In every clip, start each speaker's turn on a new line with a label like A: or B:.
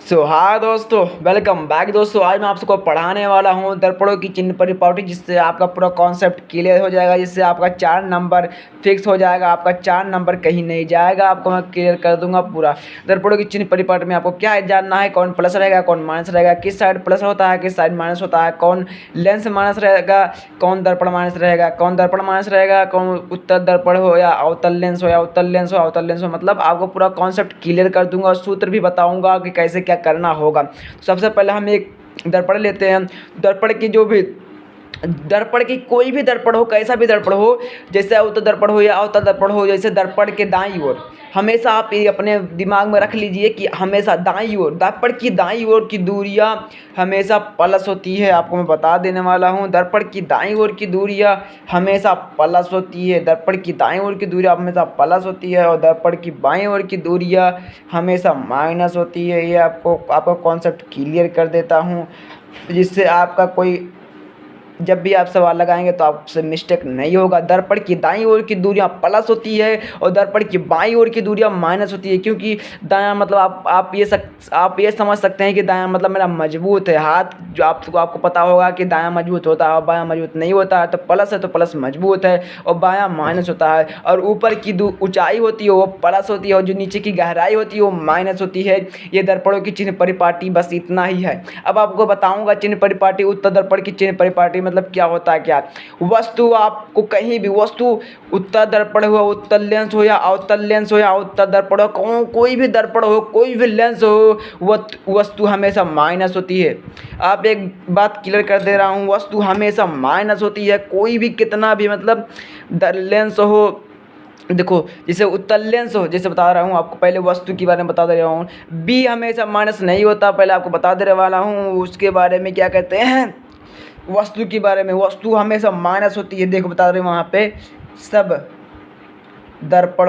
A: हाँ दोस्तों, welcome back दोस्तों। आज मैं आप सबको पढ़ाने वाला हूँ दर्पणों की चिन्ह परिपाटी, जिससे आपका पूरा कॉन्सेप्ट क्लियर हो जाएगा, जिससे आपका 4 नंबर फिक्स हो जाएगा। आपका 4 नंबर कहीं नहीं जाएगा, आपको मैं क्लियर कर दूंगा पूरा। दर्पणों की चिन्ह परिपाटी में आपको क्या जानना है, कौन प्लस रहेगा कौन माइनस रहेगा, किस साइड प्लस होता है किस साइड माइनस होता है, कौन लेंस माइनस रहेगा कौन दर्पण माइनस रहेगा, कौन दर्पण माइनस रहेगा, कौन उत्तर दर्पण हो या अवतल लेंस हो या उत्तल लेंस हो अवतल लेंस हो। मतलब आपको पूरा कॉन्सेप्ट क्लियर कर दूंगा और सूत्र भी बताऊंगा कि कैसे क्या करना होगा। तो सबसे पहले हम एक दर्पण लेते हैं। दर्पण की जो भी दर्पण की कोई भी दर्पण हो, कैसा भी दर्पण हो, जैसे उत्तर दर्पण हो या अवतल दर्पण हो, जैसे दर्पण के दाईं ओर हमेशा आप ये अपने दिमाग में रख लीजिए कि हमेशा दाईं ओर दर्पण की दाईं ओर की दूरियां हमेशा प्लस होती है। आपको मैं बता देने वाला हूँ, दर्पण की दाईं ओर की दूरियां हमेशा प्लस होती है। दर्पण की दाईं ओर की दूरियां हमेशा प्लस होती है और दर्पण की बाईं ओर की दूरियां हमेशा माइनस होती है। ये आपका कॉन्सेप्ट क्लियर कर देता हूँ, जिससे आपका कोई जब भी आप सवाल लगाएंगे तो आपसे मिस्टेक नहीं होगा। दर्पण की दाईं ओर की दूरियां प्लस होती है और दर्पण की बाईं ओर की दूरियां माइनस होती है, क्योंकि दायां मतलब आप ये समझ सकते हैं कि दायां मतलब मेरा मजबूत है हाथ। जो आपको पता होगा कि दायां मजबूत होता है और बायां मजबूत नहीं होता है। तो प्लस है तो प्लस मजबूत है और बायां माइनस होता है। और ऊपर की ऊंचाई होती है वो प्लस होती है और जो नीचे की गहराई होती है वो माइनस होती है। ये दर्पणों की चिन्ह परिपाटी बस इतना ही है। अब आपको बताऊंगा चिन्ह परिपाटी, उत्तर दर्पण की चिन्ह परिपाटी मतलब क्या होता है। क्या वस्तु आपको कहीं भी वस्तु उत्तर दर्पण हो, उत्तर लेंस हो या अवतल लेंस हो या उत्तर दर्पण हो, कोई भी दर्पण हो कोई भी लेंस हो, वस्तु हमेशा माइनस होती है। आप एक बात क्लियर कर दे रहा हूँ, वस्तु हमेशा माइनस होती है। कोई भी कितना भी मतलब लेंस हो, देखो जैसे उत्तल लेंस हो, जैसे बता रहा हूँ आपको, पहले वस्तु के बारे में बता दे रहा हूँ। बी हमेशा माइनस नहीं होता, पहले आपको बता देने वाला हूँ। उसके बारे में क्या कहते हैं, वस्तु के बारे में, वस्तु हमेशा माइनस होती है। देखो बता रहे हैं वहाँ पे, सब दर्पण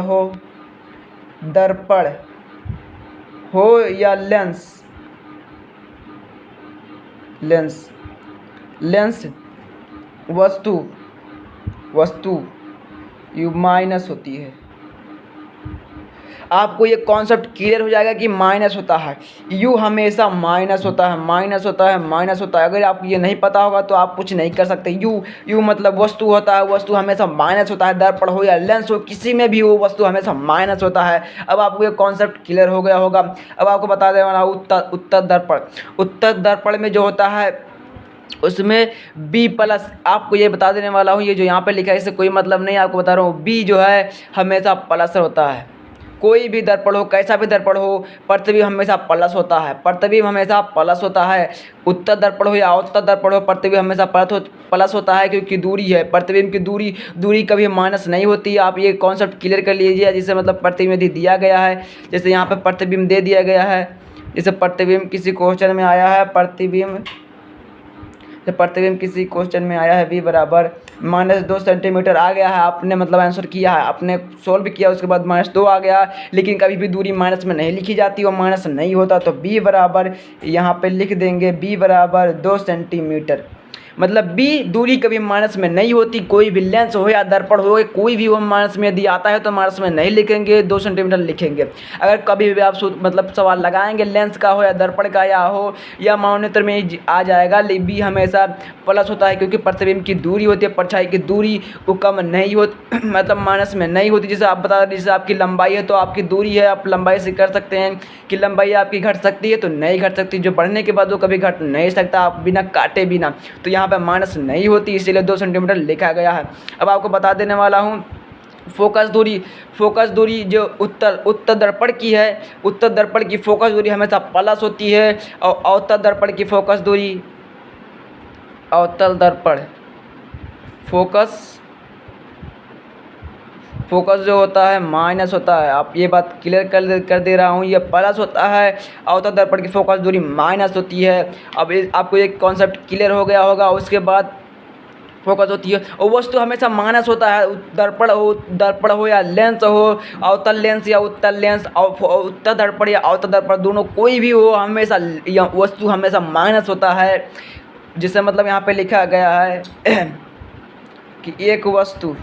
A: हो या लेंस वस्तु यू माइनस होती है। आपको ये कॉन्सेप्ट क्लियर हो जाएगा कि माइनस होता है, यू हमेशा माइनस होता है, माइनस होता है, माइनस होता है। अगर आपको ये नहीं पता होगा तो आप कुछ नहीं कर सकते। यू मतलब वस्तु होता है, वस्तु हमेशा माइनस होता है। दर्पण हो या लेंस हो, किसी में भी हो, वस्तु हमेशा माइनस होता है। अब आपको ये कॉन्सेप्ट क्लियर हो गया होगा। अब आपको बता देने वाला उत्तर दर्पण में जो होता है उसमें बी प्लस, आपको ये बता देने वाला हूँ। ये जो यहाँ पे लिखा है इससे कोई मतलब नहीं, आपको बता रहा हूँ। बी जो है हमेशा प्लस होता है। कोई भी दर्पण हो, कैसा भी दर्पण हो, प्रतिबिंब हमेशा प्लस होता है। प्रतिबिंब हमेशा प्लस होता है। उत्तर दर्पण हो या अवतल दर्पण हो, प्रतिबिंब हमेशा प्लस होता है, क्योंकि दूरी है। प्रतिबिंब की दूरी कभी माइनस नहीं होती। आप ये कॉन्सेप्ट क्लियर कर लीजिए। जैसे मतलब प्रतिबिंब दिया गया है, जैसे यहाँ पे प्रतिबिंब दे दिया गया है। जैसे प्रतिबिंब किसी क्वेश्चन में आया है, प्रतिबिंब किसी क्वेश्चन में आया है, v बराबर -2 सेंटीमीटर आ गया है। आपने मतलब आंसर किया है, आपने सोल्व किया, उसके बाद -2 आ गया। लेकिन कभी भी दूरी माइनस में नहीं लिखी जाती और माइनस नहीं होता। तो b बराबर यहाँ पे लिख देंगे, b बराबर 2 सेंटीमीटर। मतलब बी दूरी कभी माइनस में नहीं होती। कोई भी लेंस हो या दर्पण हो, कोई भी वो माइनस में यदि आता है तो माइनस में नहीं लिखेंगे, 2 सेंटीमीटर लिखेंगे। अगर कभी भी आप मतलब सवाल लगाएंगे लेंस का हो या दर्पण का या हो या मान्यता में आ जाएगा, बी हमेशा प्लस होता है, क्योंकि प्रतिबिंब की दूरी होती है, परछाई की दूरी वो कम नहीं होती, मतलब माइनस में नहीं होती। जैसे आप बता रहे, जैसे आपकी लंबाई है तो आपकी दूरी है, आप लंबाई से कर सकते हैं कि लंबाई आपकी घट सकती है तो नहीं घट सकती। जो बढ़ने के बाद वो कभी घट नहीं सकता, आप बिना काटे बिना। तो यहाँ पे माइनस नहीं होती, इसीलिए 2 सेंटीमीटर लिखा गया है। अब आपको बता देने वाला हूँ फोकस दूरी जो उत्तर दर्पण की है, उत्तर दर्पण की फोकस दूरी हमेशा प्लस होती है। और अवतल दर्पण की फोकस दूरी, अवतल दर्पण फोकस जो होता है माइनस होता है। आप ये बात क्लियर कर दे रहा हूँ, ये प्लस होता है। अवतल दर्पण की फोकस दूरी माइनस होती है। अब आपको एक कॉन्सेप्ट क्लियर हो गया होगा। उसके बाद फोकस होती है और वस्तु हमेशा माइनस होता है। दर्पण हो या लेंस हो, अवतल लेंस या उत्तल लेंस, उत्तर दर्पण या अवतल दर्पण, दोनों कोई भी हो, हमेशा वस्तु हमेशा माइनस होता है। जिससे मतलब यहाँ पे लिखा गया है कि एक वस्तु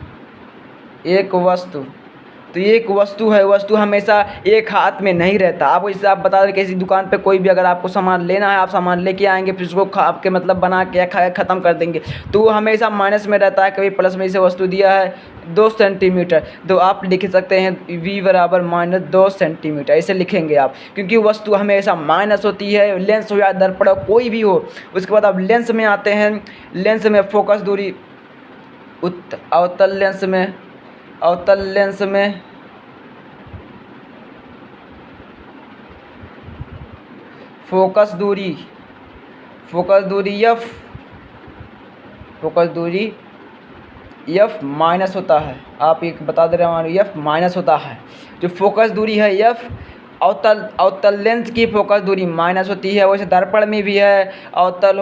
A: तो ये एक वस्तु है, वस्तु हमेशा एक हाथ में नहीं रहता। आपको जैसे आप बता दें किसी दुकान पे कोई भी अगर आपको सामान लेना है, आप सामान लेके आएंगे, फिर उसको खा के मतलब बना के या खा के ख़त्म कर देंगे, तो वो हमेशा माइनस में रहता है, कभी प्लस में। इसे वस्तु दिया है 2 सेंटीमीटर, तो आप लिख सकते हैं v बराबर -2 सेंटीमीटर, ऐसे लिखेंगे आप, क्योंकि वस्तु हमेशा माइनस होती है। लेंस हो या दर्पण हो, कोई भी हो। उसके बाद आप लेंस में आते हैं। लेंस में फोकस दूरी अवतल लेंस में फोकस दूरी f माइनस होता है। आप एक बता दे रहे हैं हमारे f माइनस होता है। जो फोकस दूरी है f, अवतल लेंस की फोकस दूरी माइनस होती है। वैसे दर्पण में भी है, अवतल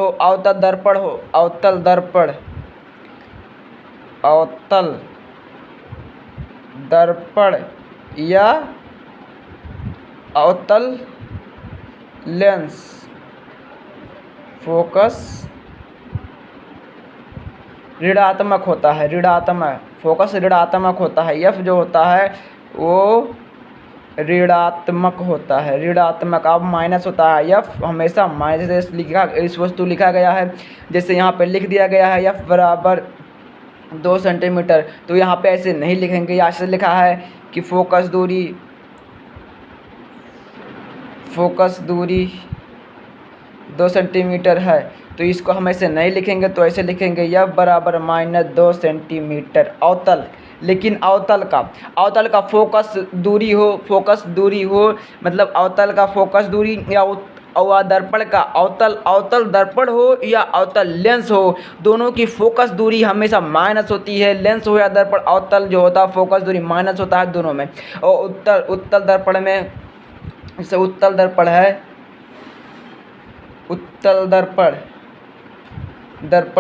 A: दर्पण या अवतल लेंस फोकस ऋणात्मक होता है। फोकस ऋणात्मक होता है। f जो होता है वो ऋणात्मक होता है। अब माइनस होता है। f हमेशा माइनस इस वस्तु लिखा गया है, जैसे यहाँ पे लिख दिया गया है f बराबर 2 सेंटीमीटर, तो यहाँ पे ऐसे नहीं लिखेंगे। यहाँ से लिखा है कि फोकस दूरी 2 सेंटीमीटर है, तो इसको हम ऐसे नहीं लिखेंगे, तो ऐसे लिखेंगे f बराबर -2 सेंटीमीटर अवतल। लेकिन अवतल का फोकस दूरी हो मतलब अवतल का फोकस दूरी या दर्पण का अवतल दर्पण हो या अवतल लेंस हो, दोनों की फोकस दूरी हमेशा माइनस होती है। लेंस हो या दर्पण, अवतल जो होता है फोकस दूरी माइनस होता है दोनों में। और उत्तल दर्पण में, जैसे उत्तल दर्पण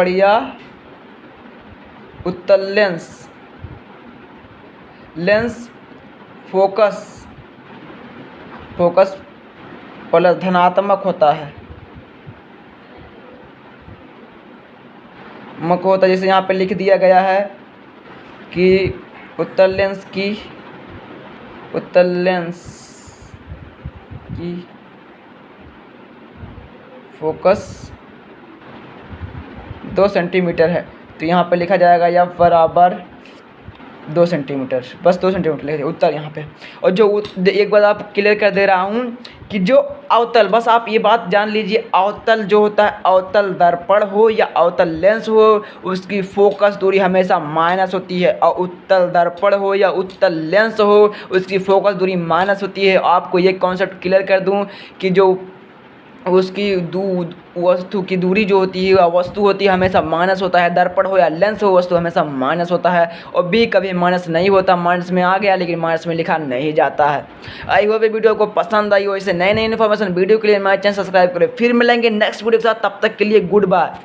A: या उत्तल लेंस फोकस प्लस धनात्मक होता है। जैसे यहाँ पे लिख दिया गया है कि उत्तल लेंस की फोकस 2 सेंटीमीटर है, तो यहाँ पे लिखा जाएगा f बराबर 2 सेंटीमीटर, बस 2 सेंटीमीटर लिखा जाएगा उत्तर यहाँ पे। और जो एक बार आप क्लियर कर दे रहा हूँ कि जो अवतल, बस आप ये बात जान लीजिए, अवतल जो होता है, अवतल दर्पण हो या अवतल लेंस हो, उसकी फोकस दूरी हमेशा माइनस होती है। और उत्तल दर्पण हो या उत्तल लेंस हो, उसकी फोकस दूरी माइनस होती है। आपको ये कॉन्सेप्ट क्लियर कर दूं कि जो उसकी वस्तु की दूरी जो होती है, वस्तु होती है, हमेशा माइनस होता है। दर्पण हो या लेंस हो, वस्तु हमेशा माइनस होता है। और बी कभी माइनस नहीं होता। माइनस में आ गया लेकिन माइनस में लिखा नहीं जाता है। आई होप वीडियो को पसंद आई हो। इसे नई इन्फॉर्मेशन वीडियो के लिए हमारे चैनल सब्सक्राइब करें। फिर मिलेंगे नेक्स्ट वीडियो के साथ, तब तक के लिए गुड बाय।